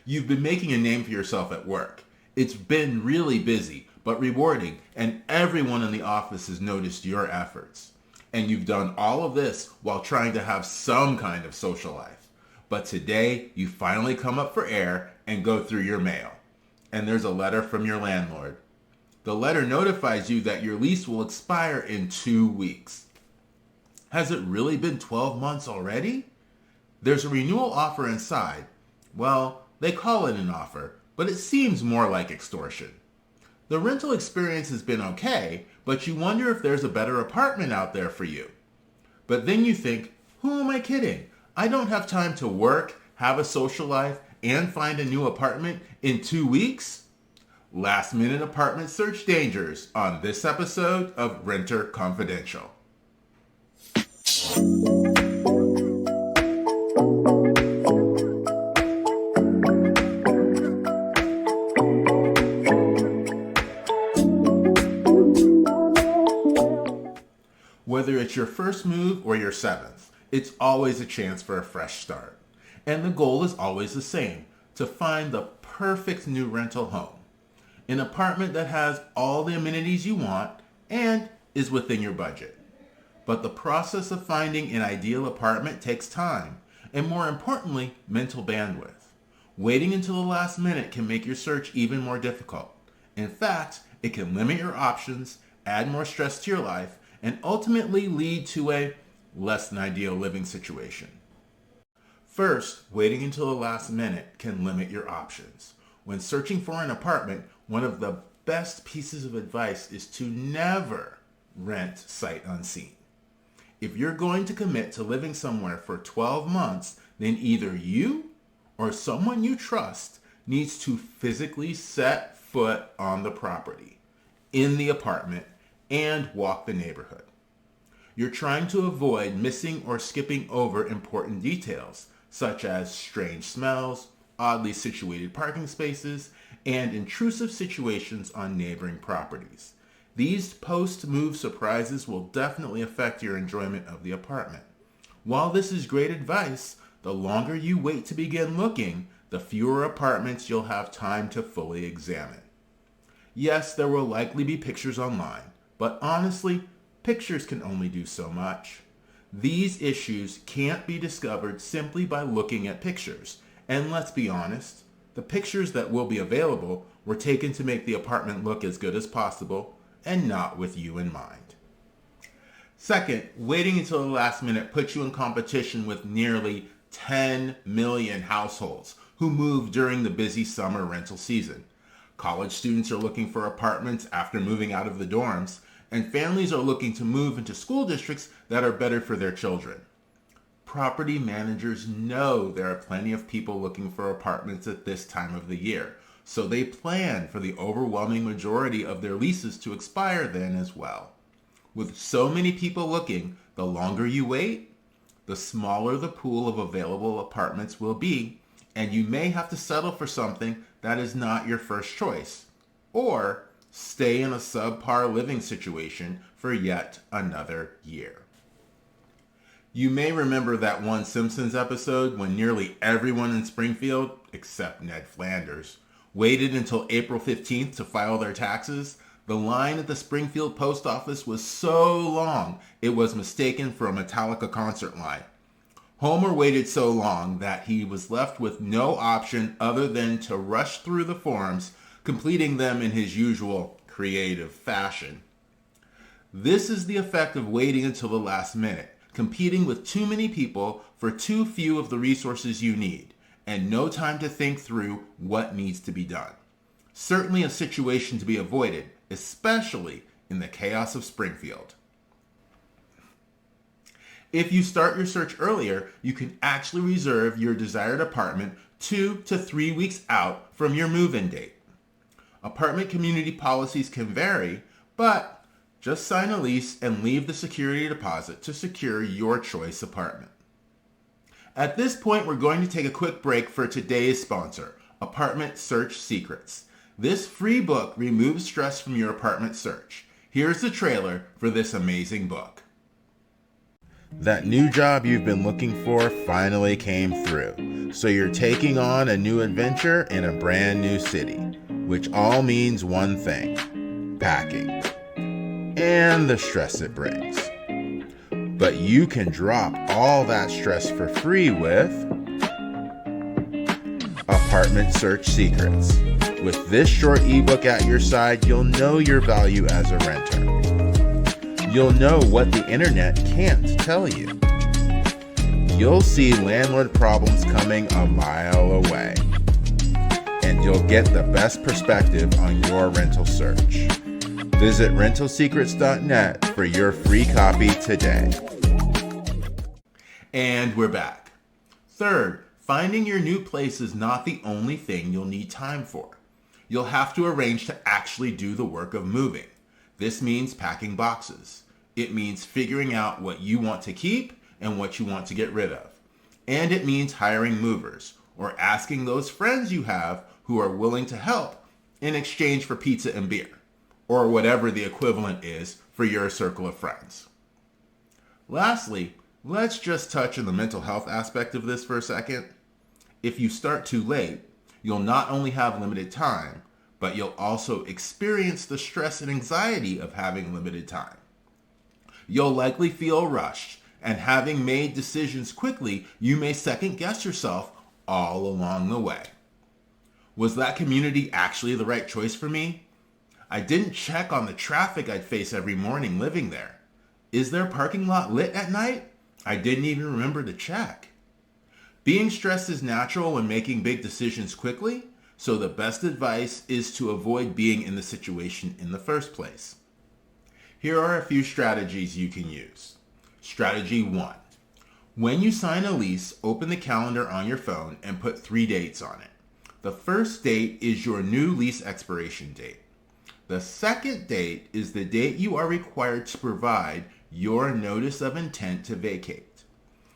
You've been making a name for yourself at work. It's been really busy, but rewarding, and everyone in the office has noticed your efforts. And you've done all of this while trying to have some kind of social life. But today, you finally come up for air and go through your mail. And there's a letter from your landlord. The letter notifies you that your lease will expire in 2 weeks. Has it really been 12 months already? There's a renewal offer inside. Well, they call it an offer, but it seems more like extortion. The rental experience has been okay, but you wonder if there's a better apartment out there for you. But then you think, who am I kidding? I don't have time to work, have a social life, and find a new apartment in 2 weeks? Last minute apartment search dangers on this episode of Renter Confidential. Whether it's your first move or your seventh, it's always a chance for a fresh start. And the goal is always the same, to find the perfect new rental home. An apartment that has all the amenities you want and is within your budget. But the process of finding an ideal apartment takes time, and more importantly, mental bandwidth. Waiting until the last minute can make your search even more difficult. In fact, it can limit your options, add more stress to your life, and ultimately lead to a less than ideal living situation. First, waiting until the last minute can limit your options. When searching for an apartment, one of the best pieces of advice is to never rent sight unseen. If you're going to commit to living somewhere for 12 months, then either you or someone you trust needs to physically set foot on the property, in the apartment, and walk the neighborhood. You're trying to avoid missing or skipping over important details, such as strange smells, oddly situated parking spaces, and intrusive situations on neighboring properties. These post-move surprises will definitely affect your enjoyment of the apartment. While this is great advice, the longer you wait to begin looking, the fewer apartments you'll have time to fully examine. Yes, there will likely be pictures online, but honestly, pictures can only do so much. These issues can't be discovered simply by looking at pictures. And let's be honest, the pictures that will be available were taken to make the apartment look as good as possible and not with you in mind. Second, waiting until the last minute puts you in competition with nearly 10 million households who move during the busy summer rental season. College students are looking for apartments after moving out of the dorms, and families are looking to move into school districts that are better for their children. Property managers know there are plenty of people looking for apartments at this time of the year, so they plan for the overwhelming majority of their leases to expire then as well. With so many people looking, the longer you wait, the smaller the pool of available apartments will be, and you may have to settle for something that is not your first choice, or stay in a subpar living situation for yet another year. You may remember that one Simpsons episode when nearly everyone in Springfield, except Ned Flanders, waited until April 15th to file their taxes. The line at the Springfield post office was so long, it was mistaken for a Metallica concert line. Homer waited so long that he was left with no option other than to rush through the forms, completing them in his usual creative fashion. This is the effect of waiting until the last minute, competing with too many people for too few of the resources you need, and no time to think through what needs to be done. Certainly a situation to be avoided, especially in the chaos of Springfield. If you start your search earlier, you can actually reserve your desired apartment 2 to 3 weeks out from your move-in date. Apartment community policies can vary, but just sign a lease and leave the security deposit to secure your choice apartment. At this point, we're going to take a quick break for today's sponsor, Apartment Search Secrets. This free book removes stress from your apartment search. Here's the trailer for this amazing book. That new job you've been looking for finally came through, so you're taking on a new adventure in a brand new city, which all means one thing: packing, and the stress it brings. But you can drop all that stress for free with Apartment Search Secrets. With this short ebook at your side, you'll know your value as a renter. You'll know what the internet can't tell you. You'll see landlord problems coming a mile away. And you'll get the best perspective on your rental search. Visit rentalsecrets.net for your free copy today. And we're back. Third, finding your new place is not the only thing you'll need time for. You'll have to arrange to actually do the work of moving. This means packing boxes. It means figuring out what you want to keep and what you want to get rid of. And it means hiring movers or asking those friends you have who are willing to help in exchange for pizza and beer, or whatever the equivalent is for your circle of friends. Lastly, let's just touch on the mental health aspect of this for a second. If you start too late, you'll not only have limited time, but you'll also experience the stress and anxiety of having limited time. You'll likely feel rushed, and having made decisions quickly, you may second guess yourself all along the way. Was that community actually the right choice for me? I didn't check on the traffic I'd face every morning living there. Is their parking lot lit at night? I didn't even remember to check. Being stressed is natural when making big decisions quickly, so the best advice is to avoid being in the situation in the first place. Here are a few strategies you can use. Strategy 1. When you sign a lease, open the calendar on your phone and put 3 dates on it. The first date is your new lease expiration date. The second date is the date you are required to provide your notice of intent to vacate.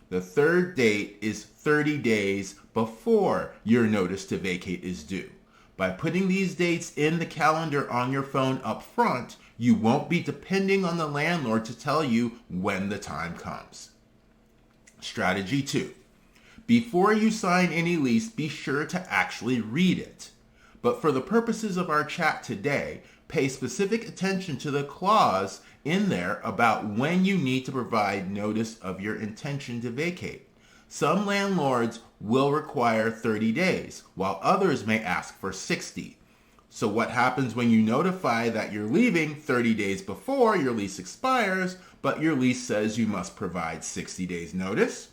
The third date is 30 days before your notice to vacate is due. By putting these dates in the calendar on your phone up front, you won't be depending on the landlord to tell you when the time comes. Strategy 2. Before you sign any lease, be sure to actually read it. But for the purposes of our chat today, pay specific attention to the clause in there about when you need to provide notice of your intention to vacate. Some landlords will require 30 days, while others may ask for 60. So what happens when you notify that you're leaving 30 days before your lease expires, but your lease says you must provide 60 days notice?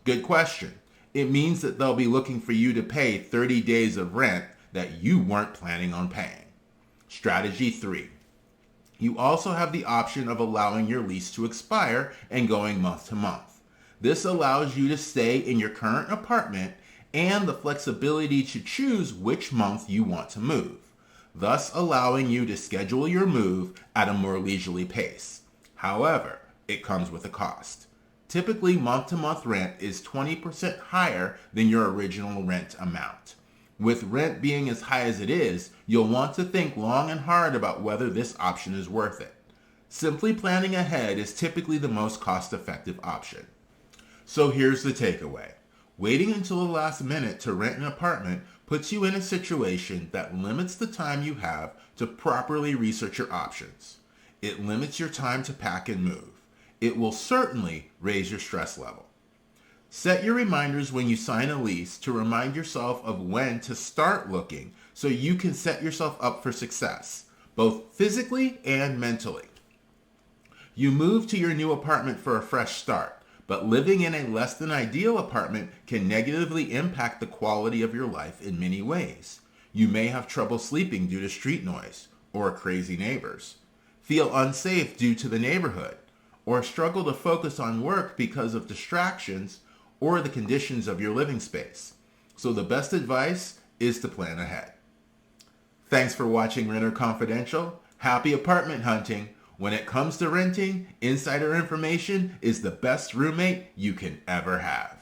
Good question. It means that they'll be looking for you to pay 30 days of rent that you weren't planning on paying. Strategy 3. You also have the option of allowing your lease to expire and going month to month. This allows you to stay in your current apartment and the flexibility to choose which month you want to move, thus allowing you to schedule your move at a more leisurely pace. However, it comes with a cost. Typically, month-to-month rent is 20% higher than your original rent amount. With rent being as high as it is, you'll want to think long and hard about whether this option is worth it. Simply planning ahead is typically the most cost-effective option. So here's the takeaway. Waiting until the last minute to rent an apartment puts you in a situation that limits the time you have to properly research your options. It limits your time to pack and move. It will certainly raise your stress level. Set your reminders when you sign a lease to remind yourself of when to start looking so you can set yourself up for success, both physically and mentally. You move to your new apartment for a fresh start, but living in a less than ideal apartment can negatively impact the quality of your life in many ways. You may have trouble sleeping due to street noise or crazy neighbors, feel unsafe due to the neighborhood, or struggle to focus on work because of distractions or the conditions of your living space. So the best advice is to plan ahead. Thanks for watching Renter Confidential. Happy apartment hunting. When it comes to renting, insider information is the best roommate you can ever have.